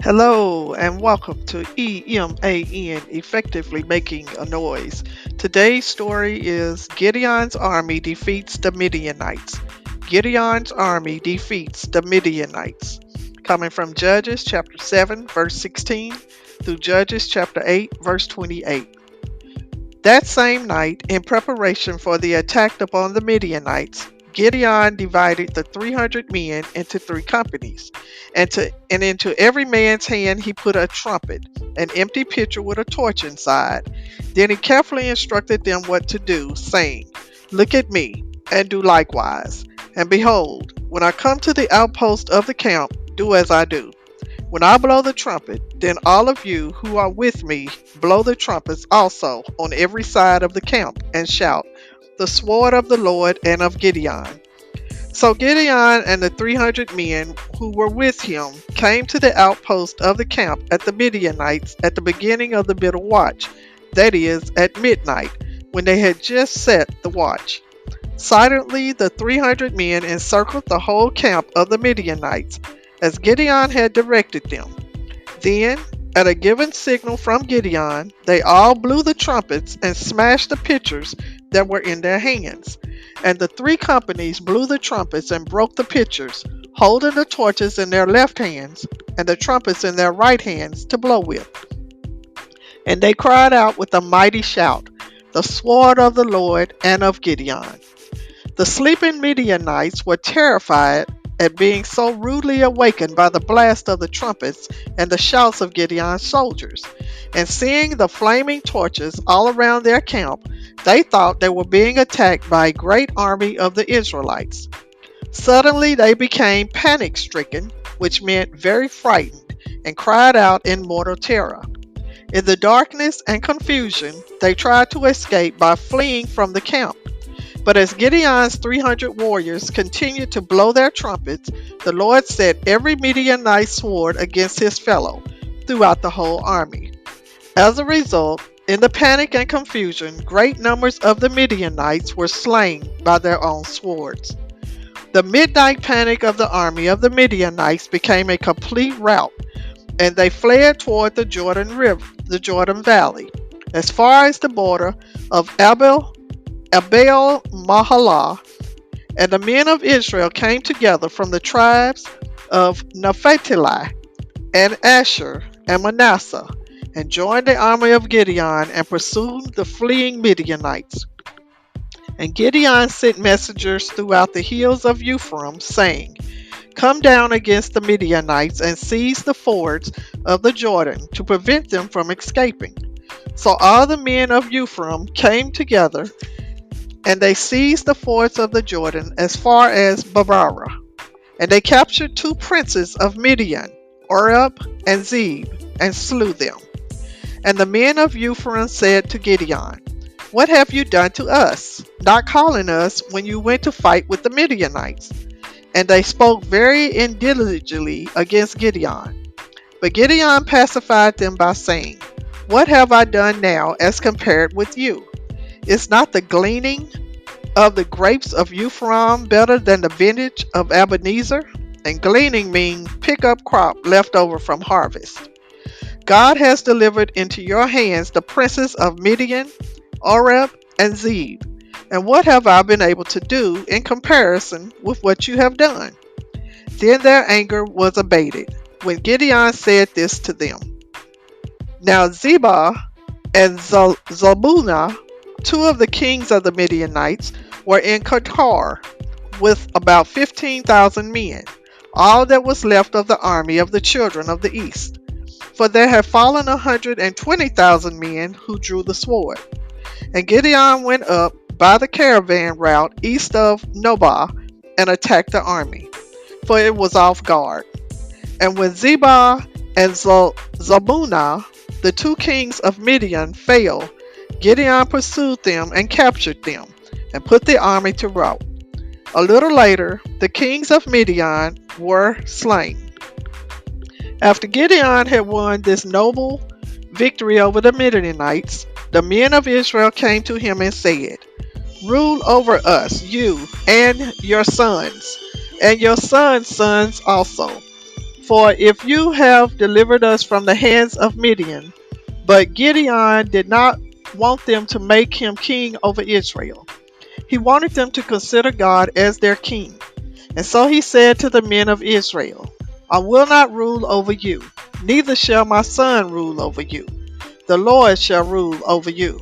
Hello and welcome to E.M.A.N. Effectively Making a Noise. Today's story is Gideon's army defeats the Midianites. Gideon's army defeats the Midianites. Coming from Judges chapter 7 verse 16 through Judges chapter 8 verse 28. That same night, in preparation for the attack upon the Midianites, Gideon divided the 300 men into three companies, and into every man's hand he put a trumpet, an empty pitcher with a torch inside. Then he carefully instructed them what to do, saying, "Look at me, and do likewise. And behold, when I come to the outpost of the camp, do as I do. When I blow the trumpet, then all of you who are with me blow the trumpets also on every side of the camp, and shout, 'The sword of the Lord and of Gideon.'" So Gideon and the 300 men who were with him came to the outpost of the camp at the Midianites at the beginning of the middle watch, that is, at midnight, when they had just set the watch. Silently the 300 men encircled the whole camp of the Midianites, as Gideon had directed them. Then, at a given signal from Gideon, they all blew the trumpets and smashed the pitchers that were in their hands. And the three companies blew the trumpets and broke the pitchers, holding the torches in their left hands and the trumpets in their right hands to blow with. And they cried out with a mighty shout, "The sword of the Lord and of Gideon." The sleeping Midianites were terrified at being so rudely awakened by the blast of the trumpets and the shouts of Gideon's soldiers. And seeing the flaming torches all around their camp, they thought they were being attacked by a great army of the Israelites. Suddenly they became panic-stricken, which meant very frightened, and cried out in mortal terror. In the darkness and confusion, they tried to escape by fleeing from the camp. But as Gideon's 300 warriors continued to blow their trumpets, the Lord set every Midianite sword against his fellow throughout the whole army. As a result, in the panic and confusion, great numbers of the Midianites were slain by their own swords. The midnight panic of the army of the Midianites became a complete rout, and they fled toward the Jordan River, the Jordan Valley, as far as the border of Abel Mahalah, and the men of Israel came together from the tribes of Naphtali and Asher and Manasseh, and joined the army of Gideon and pursued the fleeing Midianites. And Gideon sent messengers throughout the hills of Ephraim, saying, "Come down against the Midianites and seize the fords of the Jordan to prevent them from escaping." So all the men of Ephraim came together, and they seized the fords of the Jordan as far as Barbara. And they captured two princes of Midian, Oreb and Zeb, and slew them. And the men of Ephraim said to Gideon, "What have you done to us, not calling us when you went to fight with the Midianites?" And they spoke very indignantly against Gideon. But Gideon pacified them by saying, "What have I done now as compared with you? Is not the gleaning of the grapes of Ephraim better than the vintage of Ebenezer?" And gleaning means pick up crop left over from harvest. "God has delivered into your hands the princes of Midian, Oreb, and Zeb. And what have I been able to do in comparison with what you have done?" Then their anger was abated when Gideon said this to them. Now Zebah and Zalmunna, two of the kings of the Midianites, were in Qatar with about 15,000 men, all that was left of the army of the children of the east. For there had fallen 120,000 men who drew the sword. And Gideon went up by the caravan route east of Nobah and attacked the army, for it was off guard. And when Zebah and Zalmunna, the two kings of Midian, fell, Gideon pursued them and captured them, and put the army to rout. A little later, the kings of Midian were slain. After Gideon had won this noble victory over the Midianites, the men of Israel came to him and said, "Rule over us, you and your sons, and your sons' sons also, For if you have delivered us from the hands of Midian, but Gideon did not want them to make him king over Israel. He wanted them to consider God as their king. And so he said to the men of Israel, I will not rule over you, neither shall my son rule over you. The Lord shall rule over you.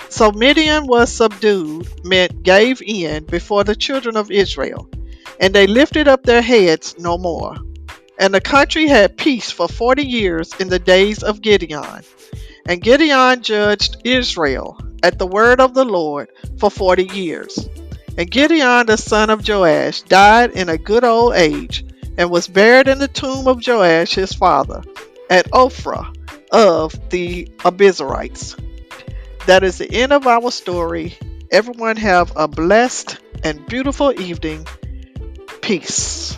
So Midian was subdued, meant gave in before the children of Israel, and they lifted up their heads no more. And the country had peace for 40 years in the days of Gideon. And Gideon judged Israel at the word of the Lord for 40 years. And Gideon the son of Joash died in a good old age, and was buried in the tomb of Joash his father, at Ophrah of the Abizarites. That is the end of our story. Everyone have a blessed and beautiful evening. Peace.